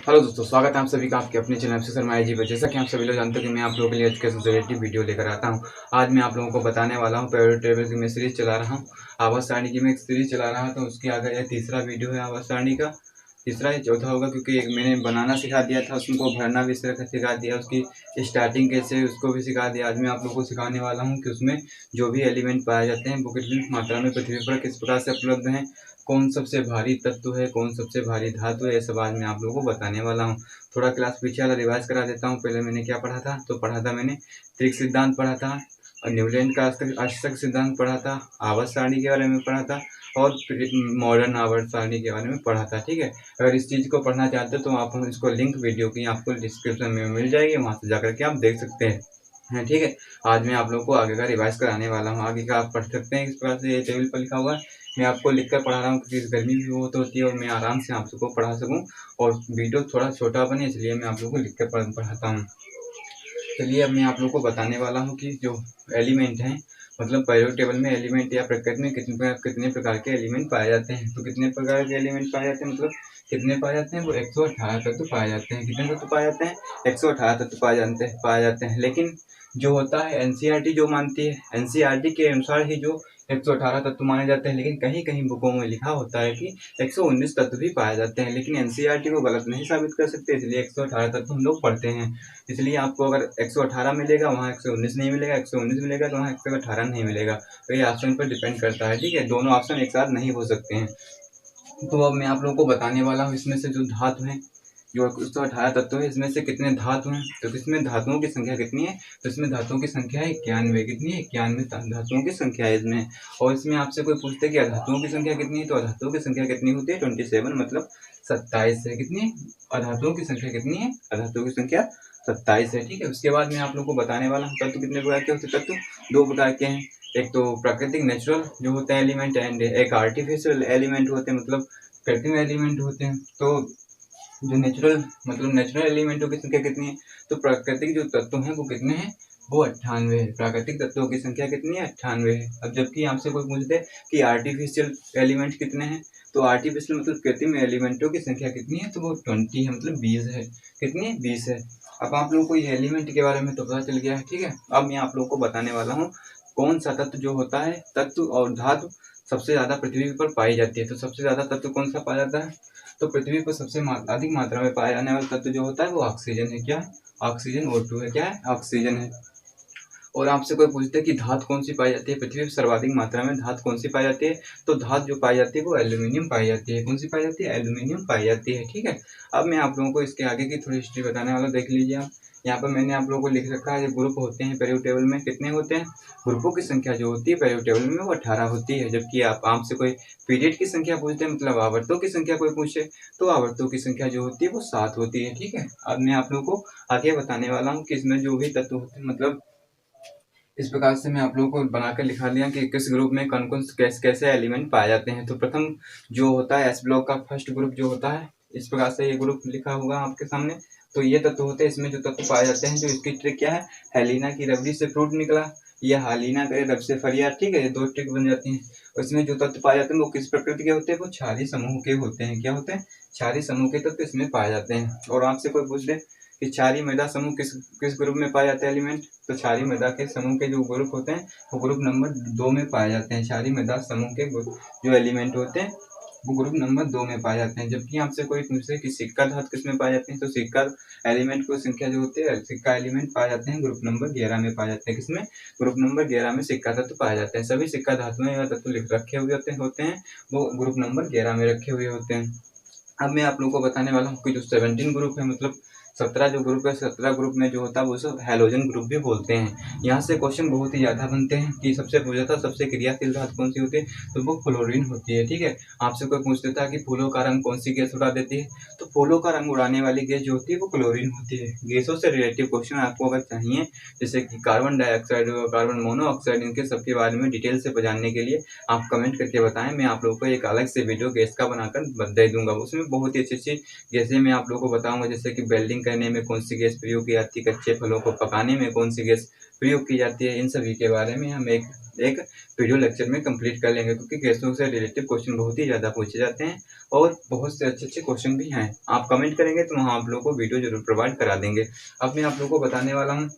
Hello दोस्तों, स्वागत है आप सभी का आपके अपने चैनल से शर्मा जी पर। जैसा कि आप सभी लोग जानते हो कि मैं आप लोगों के लिए एजुकेशन से रिलेटेड वीडियो लेकर आता हूं। आज मैं आप लोगों को बताने वाला हूं फेवरेट टेबल की मैं सीरीज चला रहा हूं। आवाज सारणी की मैं एक सीरीज चला रहा हूं, तो उसके आगे यह तीसरा वीडियो है आवाज सारणी का। तीसरा या चौथा होगा, क्योंकि एक मैंने बनाना सिखा दिया था, उसको भरना भी सिखा दिया, उसकी स्टार्टिंग कैसे उसको भी सिखा दिया। आज मैं आप लोगों को सिखाने वाला हूँ कि उसमें जो भी एलिमेंट पाए जाते हैं वो कितनी मात्रा में पृथ्वी पर किस प्रकार से उपलब्ध हैं, कौन सबसे भारी तत्व है, कौन सबसे भारी धातु है, ये सब आज मैं आप लोगों को बताने वाला हूँ। थोड़ा क्लास पीछे वाला रिवाइज करा देता हूँ। पहले मैंने क्या पढ़ा था, तो पढ़ा था मैंने त्रिक सिद्धांत पढ़ा था, और न्यूलैंड का अष्टक सिद्धांत पढ़ा था, आवर्त सारणी के बारे में पढ़ा था, और मॉडर्न आवर्त सारणी के बारे में पढ़ा था। ठीक है, अगर इस चीज़ को पढ़ना चाहते हो तो आप इसको लिंक वीडियो की आपको डिस्क्रिप्शन में मिल जाएगी, वहाँ से जाकर के आप देख सकते हैं। ठीक है, आज मैं आप लोगों को आगे का रिवाइज कराने वाला हूँ। आगे का आप पढ़ सकते हैं, इस प्रकार से ये टेबल पर लिखा हुआ है। मैं आपको लिखकर पढ़ा रहा हूँ क्योंकि गर्मी भी बहुत होती है और मैं आराम से आप सबको पढ़ा सकूँ, और वीडियो थोड़ा छोटा बने, इसलिए मैं आप लोगों को लिख कर पढ़ाता हूँ। चलिए, अब मैं आप लोगों को बताने वाला हूँ कि जो एलिमेंट हैं, मतलब पीरियोडिक टेबल में एलिमेंट या प्रकृति में कितने प्रकार के एलिमेंट पाए जाते हैं। तो कितने प्रकार के एलिमेंट पाए जाते हैं, मतलब कितने पाए जाते हैं, वो 118 तत्व पाए जाते हैं। कितने तत्व पाए जाते हैं? 118 तत्व पाए जाते हैं। लेकिन जो होता है एनसीईआरटी जो मानती है, एनसीईआरटी के अनुसार ही जो 118 तत्व माने जाते हैं, लेकिन कहीं कहीं बुकों में लिखा होता है कि 119 तत्व भी पाए जाते हैं। लेकिन एनसीईआरटी को गलत नहीं साबित कर सकते, इसलिए 118 तत्व हम लोग पढ़ते हैं। इसलिए आपको अगर 118 मिलेगा, वहाँ 119 नहीं मिलेगा, 119 मिलेगा तो वहाँ 118 नहीं मिलेगा। तो ये ऑप्शन पर डिपेंड करता है। ठीक है, दोनों ऑप्शन एक साथ नहीं हो सकते हैं। तो अब मैं आप लोगों को बताने वाला हूँ, इसमें से जो धातु हैं, जो 118 तत्व है, इसमें से कितने धातु हैं। तो इसमें धातुओं की संख्या कितनी है? तो इसमें धातुओं की संख्या है 91। कितनी है? 91 धातुओं की संख्या है इसमें। और इसमें आपसे कोई पूछते कि अधातुओं की संख्या कितनी है, तो अधातुओं की संख्या कितनी होती है? 27, मतलब 27 है। कितनी? अधातुओं की संख्या कितनी है? अधातुओं की संख्या 27 है। ठीक है, उसके बाद मैं आप लोग को बताने वाला हूँ तत्व कितने प्रकार के होते हैं। तत्व दो प्रकार के हैं, एक तो प्राकृतिक नेचुरल जो होते हैं एलिमेंट, एंड एक आर्टिफिशियल एलिमेंट होते हैं, मतलब कृत्रिम एलिमेंट होते हैं। तो जो नेचुरल, मतलब नेचुरल एलिमेंटों की संख्या कितनी है, तो प्राकृतिक जो तत्व हैं वो कितने हैं? वो 98 है। प्राकृतिक तत्वों की संख्या कितनी है? 98 है। अब जबकि आपसे कोई पूछते हैं कि आर्टिफिशियल एलिमेंट कितने हैं, तो आर्टिफिशियल मतलब कृत्रिम एलिमेंटों की संख्या कितनी है, तो वो 20 है, मतलब 20 है। कितनी है? 20 है। अब आप लोगों को ये एलिमेंट के बारे में तो पता चल गया है। ठीक है, अब मैं आप लोगों को बताने वाला हूँ कौन सा तत्व जो होता है, तत्व और धातु सबसे ज्यादा पृथ्वी पर पाई जाती है। तो सबसे ज्यादा तत्व कौन सा पाया जाता है? तो पृथ्वी पर सबसे अधिक मात्रा में पाया जाने वाला तत्व जो होता है वो ऑक्सीजन है। क्या है? ऑक्सीजन, O2 है। क्या है? ऑक्सीजन है। और आपसे कोई पूछता है कि धातु कौन सी पाई जाती है पृथ्वी पर सर्वाधिक मात्रा में, धातु कौन सी पाई जाती है, तो धातु जो पाई जाती है वो एल्यूमिनियम पाई जाती है। कौन सी पाई जाती है? एल्यूमिनियम पाई जाती है। ठीक है, अब मैं आप लोगों को इसके आगे की थोड़ी हिस्ट्री बताने वाला, देख लीजिए आप। यहाँ पर मैंने आप लोगों को लिख रखा है, ग्रुप होते हैं पीरियोडिक टेबल में। कितने होते हैं? ग्रुपों की संख्या जो होती है पीरियोडिक टेबल में वो 18 होती है। जबकि आप आपसे कोई पीरियड की संख्या पूछते हैं, मतलब आवर्तों की संख्या कोई पूछे, तो आवर्तों की संख्या जो होती है वो 7 होती है। ठीक है, अब मैं आप लोगों को आगे बताने वाला हूँ कि इसमें जो भी तत्व होते हैं, मतलब इस प्रकार से मैं आप लोगों को बनाकर लिखा दिया कि किस ग्रुप में कौन कौन कैसे कैसे एलिमेंट पाए जाते हैं। तो प्रथम जो होता है एस ब्लॉक का फर्स्ट ग्रुप जो होता है, इस प्रकार से ये ग्रुप लिखा हुआ आपके सामने। तो ये तत्व होते हैं, इसमें जो तत्व पाए जाते हैं, जो इसकी ट्रिक क्या है, हेलिना की रबड़ी से फ्रूट निकला, या हालिना करे रब से फरियाद। ठीक है, ये दो ट्रिक बन जाती हैं। और इसमें जो तत्व पाए जाते हैं वो किस प्रकृति के होते हैं, वो क्षारीय समूह के होते हैं। क्या होते हैं? क्षारीय समूह के तत्व इसमें पाए जाते हैं। और आपसे कोई पूछ ले कि क्षारीय मृदा समूह किस किस ग्रुप में पाए जाते हैं एलिमेंट, तो क्षारीय मृदा के समूह के जो ग्रुप होते हैं वो ग्रुप नंबर 2 में पाए जाते हैं। क्षारीय मृदा समूह के जो एलिमेंट होते हैं वो ग्रुप नंबर 2 में पाए जाते हैं। जबकि आपसे कोई पूछे कि सिक्का धातु किस में पाए जाते हैं, तो सिक्का एलिमेंट को संख्या जो होती है, सिक्का एलिमेंट पाए जाते हैं ग्रुप नंबर 11 में पाए जाते हैं। किसमें? ग्रुप नंबर 11 में सिक्का तत्व पाए जाते हैं। सभी सिक्का धातुएं या तत्व लिख रखे हुए होते हैं वो ग्रुप नंबर 11 में रखे हुए होते हैं। अब मैं आप लोगों को बताने वाला हूँ कि जो 17 ग्रुप है, मतलब 17 जो ग्रुप है, 17 ग्रुप में जो होता है वो सब हैलोजन ग्रुप भी बोलते हैं। यहाँ से क्वेश्चन बहुत ही ज़्यादा बनते हैं कि सबसे पूछा था सबसे क्रियाशील धातु कौन सी होती है, तो वो फ्लोरीन होती है। ठीक है, आपसे कोई पूछ लेता है कि फूलों का रंग कौन सी गैस उड़ा देती है, तो फूलों का रंग उड़ाने वाली गैस जो होती है वो क्लोरीन होती है। गैसों से रिलेटिव क्वेश्चन आपको अगर चाहिए, जैसे कि कार्बन डाइऑक्साइड और कार्बन मोनोऑक्साइड, इनके सबके बारे में डिटेल से जानने के लिए आप कमेंट करके बताएं। मैं आप लोगों को एक अलग से वीडियो गैस का बनाकर दे दूंगा, उसमें बहुत ही अच्छी अच्छी गैसें मैं आप लोगों को बताऊंगा, जैसे कि वेल्डिंग करने में कौन सी गैस प्रयोग की जाती है, कच्चे फलों को पकाने में कौन सी गैस प्रयोग की जाती है, इन सभी के बारे में हम एक एक वीडियो लेक्चर में कंप्लीट कर लेंगे, क्योंकि गैसों से रिलेटेड क्वेश्चन बहुत ही ज़्यादा पूछे जाते हैं और बहुत से अच्छे-अच्छे क्वेश्चन भी हैं। आप कमेंट करेंगे तो हम आप लोगों को वीडियो ज़रूर प्रोवाइड करा देंगे। अब मैं आप लोगों को बताने वाला हूँ,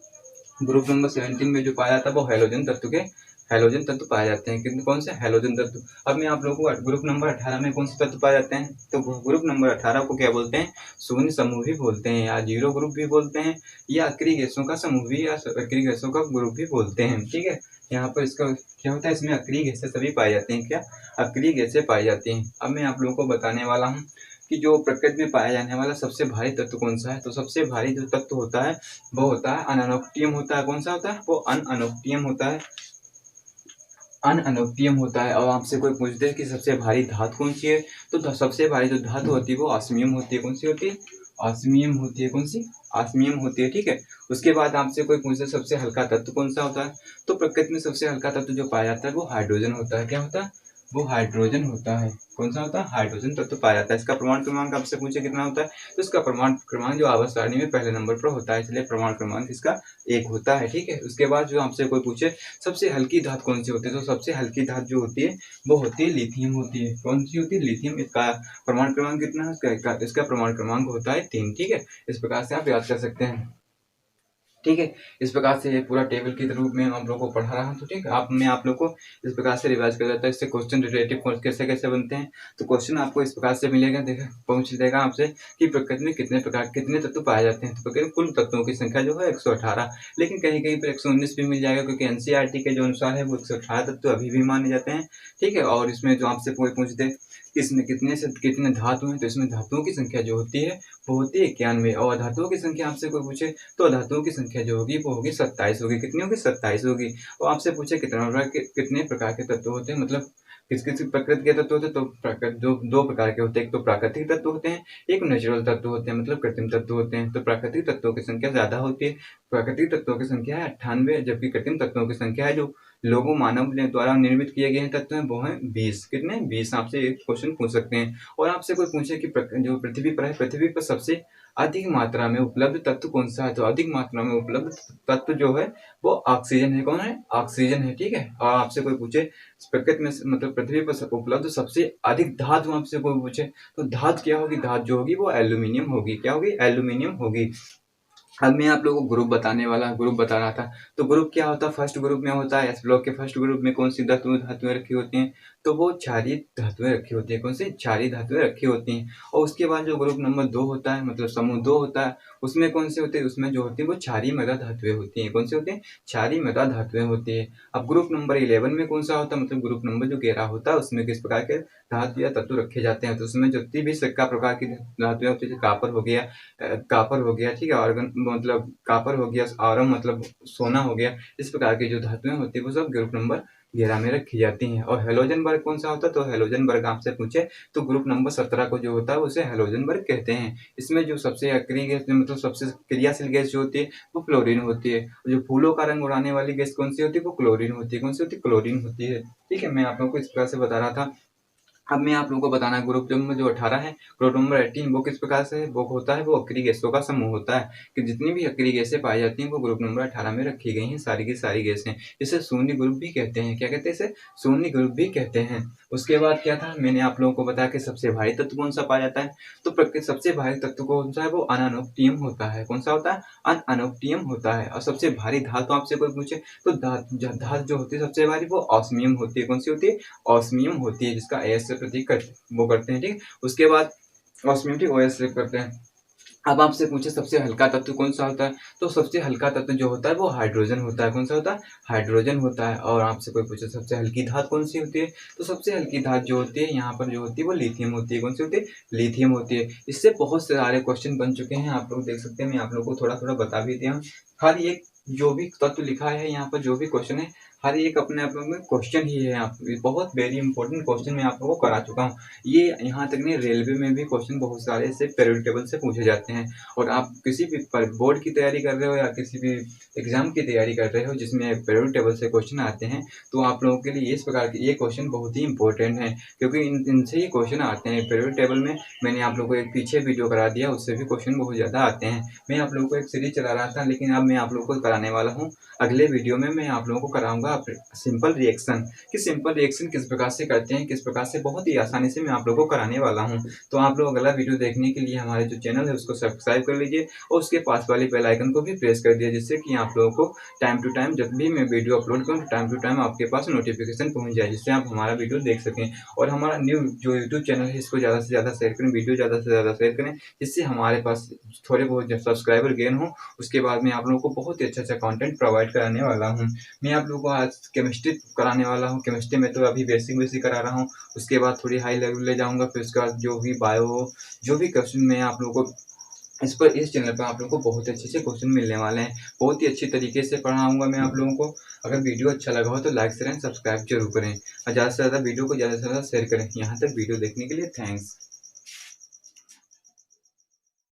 ग्रुप नंबर 17 में जो पाया जाता है वो हैलोजन तत्व पाए जाते हैं। कितने कौन से हैलोजन तत्व। अब मैं आप लोगों को ग्रुप नंबर 18 में कौन से तत्व पाए जाते हैं, तो ग्रुप नंबर 18 को क्या बोलते हैं, शून्य समूह भी बोलते हैं, या जीरो ग्रुप भी बोलते हैं, या अक्रिय गैसों का समूह भी, या अक्रिय गैसों का ग्रुप भी बोलते हैं। ठीक है, यहाँ पर इसका क्या होता है, इसमें अक्रिय गैसें सभी पाई जाती हैं। क्या अक्रिय गैसें पाई जाती हैं। अब मैं आप लोगों को बताने वाला हूँ कि जो प्रकृति में पाया जाने वाला सबसे भारी तत्व कौन सा है। तो सबसे भारी जो तत्व होता है वो होता है अनअनोक्टियम होता है। कौन सा होता है, वो अनअनोक्टियम होता है। अनअनोक्टियम होता है। और आपसे कोई पूछ दे कि सबसे भारी धातु कौन सी है, तो सबसे भारी जो धातु होती है वो ऑस्मियम होती है। कौन सी होती है, ऑस्मियम होती है। कौन सी, ऑस्मियम होती है। ठीक है, उसके बाद आपसे कोई पूछे सबसे हल्का तत्व कौन सा होता है, तो प्रकृति में सबसे हल्का तत्व जो पाया जाता है वो हाइड्रोजन होता है। क्या होता है, वो हाइड्रोजन होता है। कौन सा होता है, हाइड्रोजन तत्व पाया जाता है। इसका प्रमाण क्रमांक आपसे पूछे कितना होता है, तो इसका प्रमाण क्रमांक जो आवर्त सारणी में पहले नंबर पर होता है, इसलिए प्रमाण क्रमांक इसका 1 होता है। ठीक है, उसके बाद जो आपसे कोई पूछे सबसे हल्की धातु कौन सी होती है, तो सबसे हल्की धातु जो होती है वो होती है लिथियम होती है। कौन सी होती है, लिथियम। इसका प्रमाण क्रमांक कितना है, इसका प्रमाण क्रमांक होता है 3। ठीक है, इस प्रकार से आप याद कर सकते हैं। ठीक है, इस प्रकार से ये पूरा टेबल के रूप में हम लोग को पढ़ा रहा हूँ। तो ठीक है, मैं आप लोग को इस प्रकार से रिवाइज कर देता हूँ। इससे क्वेश्चन रिलेटिव कैसे कैसे बनते हैं। तो क्वेश्चन आपको इस प्रकार से मिलेगा, देखा पूछ देगा आपसे कि प्रकृति में कितने तत्व पाए जाते हैं। तो प्रकृति कुल तत्वों की संख्या जो है 118, लेकिन कहीं कहीं पर 119 भी मिल जाएगा, क्योंकि एनसीईआरटी के जो अनुसार है वो 118 तत्व अभी भी माने जाते हैं। ठीक है, और इसमें जो आपसे कोई पूछ दे इसमें कितने से कितने धातु हैं, तो इसमें धातुओं की संख्या जो होती है वो होती है 91। और धातुओं की संख्या आपसे कोई पूछे तो धातुओं की संख्या जो होगी वो होगी 27 होगी। कितनी होगी, 27 होगी। और आपसे पूछे कितने प्रकार के तत्व होते हैं, मतलब किस किस प्रकृति के तत्व होते हैं, तो प्रकृति दो प्रकार के होते हैं। एक तो प्राकृतिक तत्व होते हैं, एक नेचुरल तत्व होते हैं, मतलब कृत्रिम तत्व होते हैं। तो प्राकृतिक तत्वों की संख्या ज्यादा होती है, प्राकृतिक तत्वों की संख्या है 98, जबकि कृत्रिम तत्वों की संख्या है जो लोगों मानव द्वारा निर्मित किए गए तत्व हैं वो हैं 20। कितने, 20। आपसे एक क्वेश्चन पूछ सकते हैं। और आपसे कोई पूछे कि जो पृथ्वी पर है, पृथ्वी पर सबसे अधिक मात्रा में उपलब्ध तत्व कौन सा है, तो अधिक मात्रा में उपलब्ध तत्व जो है वो ऑक्सीजन है। कौन है, ऑक्सीजन है। ठीक है, और आपसे कोई पूछे प्रकृति में मतलब पृथ्वी पर उपलब्ध सबसे अधिक धातु आपसे कोई पूछे तो धातु क्या होगी, धातु जो होगी वो एल्यूमिनियम होगी। क्या होगी, एल्यूमिनियम होगी। अब मैं आप लोगों को ग्रुप बता रहा था। तो ग्रुप क्या होता है, फर्स्ट ग्रुप में होता है एस ब्लॉक के फर्स्ट ग्रुप में कौन सी धातुएं रखी होती हैं, तो वो क्षारीय धातुएं रखी होती है। कौन सी, क्षारीय धातुएं रखी होती हैं। और उसके बाद जो ग्रुप नंबर 2 होता है, मतलब समूह 2 होता है, उसमें कौन से होते हैं, उसमें जो होती है वो क्षारीय मृदा धातुएं होती हैं। कौन सी होती है, क्षारीय मृदा धातुएं होती है। अब ग्रुप नंबर 11 में कौन सा होता है, मतलब ग्रुप नंबर जो 11 होता है उसमें किस प्रकार के धातु या तत्व रखे जाते हैं, तो उसमें जितनी भी सिक्का प्रकार की धातुएं होती है, कापर हो गया, ठीक है, ऑर्गन मतलब कापर हो गया, आयरन मतलब सोना हो गया, इस प्रकार की जो धातुएं होती है वो सब ग्रुप नंबर 11 में रखी जाती हैं। और हेलोजन वर्ग कौन सा होता है, तो हेलोजन वर्ग आपसे पूछे तो ग्रुप नंबर 17 को जो होता है उसे हेलोजन वर्ग कहते हैं। इसमें जो सबसे अक्रिय गैस मतलब सबसे क्रियाशील गैस जो होती है वो क्लोरीन होती है। जो फूलों का रंग उड़ाने वाली गैस कौन सी होती है, वो क्लोरीन होती है। कौन सी होती है, क्लोरीन होती है। ठीक है, मैं आप लोगों को इस प्रकार से बता रहा था। अब मैं आप लोगों को बताना है ग्रुप नंबर जो 18 है, ग्रुप नंबर 18 वो किस प्रकार से है, वो होता है वो अक्रिय गैसों का समूह होता है। कि जितनी भी अक्रिय गैसें पाई जाती हैं वो ग्रुप नंबर 18 में रखी गई हैं, सारी की सारी गैसें। इसे शून्य ग्रुप भी कहते हैं। क्या कहते हैं, इसे शून्य ग्रुप भी कहते हैं। उसके बाद क्या था, मैंने आप लोगों को बताया कि सबसे भारी तत्व कौन सा पाया जाता है, तो प्रकृति सबसे भारी तत्व कौन सा है, वो अनअनोक्टियम होता है। कौन सा होता है, अनअनोक्टियम होता है। और सबसे भारी धातु आपसे कोई पूछे तो धातु जो होती है सबसे भारी वो ऑस्मियम होती है। कौन सी होती है, ऑस्मियम होती है, जिसका एस से प्रतीक वो करते हैं। ठीक, उसके बाद ऑस्मियम ओएस से करते हैं। अब आपसे पूछे सबसे हल्का तत्व कौन सा होता है, तो सबसे हल्का तत्व जो होता है वो हाइड्रोजन होता है। कौन सा होता है, हाइड्रोजन होता है। और आपसे कोई पूछे सबसे हल्की धातु कौन सी होती है, तो सबसे हल्की धातु जो होती है यहाँ पर जो होती है वो लिथियम होती है। कौन सी होती है, लिथियम होती है। इससे बहुत सारे क्वेश्चन बन चुके हैं, आप लोग देख सकते हैं। मैं आप लोग को थोड़ा थोड़ा बता भी दिया हूँ। खाली एक जो भी तत्व लिखा है यहाँ पर, जो भी क्वेश्चन है हर एक अपने आप में क्वेश्चन ही है। आप बहुत वेरी इंपॉर्टेंट क्वेश्चन मैं आप लोगों को करा चुका हूँ। ये यहाँ तक नहीं, रेलवे में भी क्वेश्चन बहुत सारे ऐसे पीरियड टेबल से पूछे जाते हैं। और आप किसी भी बोर्ड की तैयारी कर रहे हो या किसी भी एग्जाम की तैयारी कर रहे हो जिसमें पीरियड टेबल से क्वेश्चन आते हैं, तो आप लोगों के लिए इस प्रकार के ये क्वेश्चन बहुत ही इंपॉर्टेंट है, क्योंकि इनसे ही क्वेश्चन आते हैं। पीरियड टेबल में मैंने आप लोगों को एक पीछे वीडियो करा दिया, उससे भी क्वेश्चन बहुत ज़्यादा आते हैं। मैं आप लोगों को एक सीरीज चला रहा था, लेकिन अब मैं आप लोगों को कराने वाला हूँ अगले वीडियो में। मैं आप लोगों को कराऊंगा सिंपल रिएक्शन, कि सिंपल रिएक्शन किस प्रकार से करते हैं, किस प्रकार से बहुत ही आसानी से मैं आप लोगों को कराने वाला हूँ। तो आप लोग अगला वीडियो देखने के लिए हमारे जो चैनल है उसको सब्सक्राइब कर लीजिए और उसके पास वाली बेल आइकन को भी प्रेस कर दिया, जिससे कि आप लोगों को टाइम टू टाइम जब भी मैं वीडियो अपलोड करूँ, टाइम टू टाइम आपके पास नोटिफिकेशन पहुँच जाए, जिससे आप हमारा वीडियो देख सकें। और हमारा न्यू जो यूट्यूब चैनल है इसको ज़्यादा से ज़्यादा शेयर करें, वीडियो ज़्यादा से ज़्यादा शेयर करें, जिससे हमारे पास थोड़े बहुत जब सब्सक्राइबर गेन हो, उसके बाद मैं आप लोगों को बहुत ही अच्छा कंटेंट प्रोवाइड कराने वाला हूँ। मैं आप लोगों को आज केमिस्ट्री कराने वाला हूँ। केमिस्ट्री में तो अभी बेसिक करा रहा हूँ, उसके बाद थोड़ी हाई लेवल ले जाऊँगा, फिर उसके बाद जो भी बायो हो, जो भी क्वेश्चन मैं आप लोगों को इस चैनल पर आप लोगों को बहुत अच्छे क्वेश्चन मिलने वाले हैं। बहुत ही अच्छी तरीके से पढ़ाऊँगा मैं आप लोगों को। अगर वीडियो अच्छा लगा हो तो लाइक, शेयर एंड सब्सक्राइब जरूर करें और ज़्यादा से ज़्यादा वीडियो को ज़्यादा से ज़्यादा शेयर करें। यहाँ तक वीडियो देखने के लिए थैंक्स।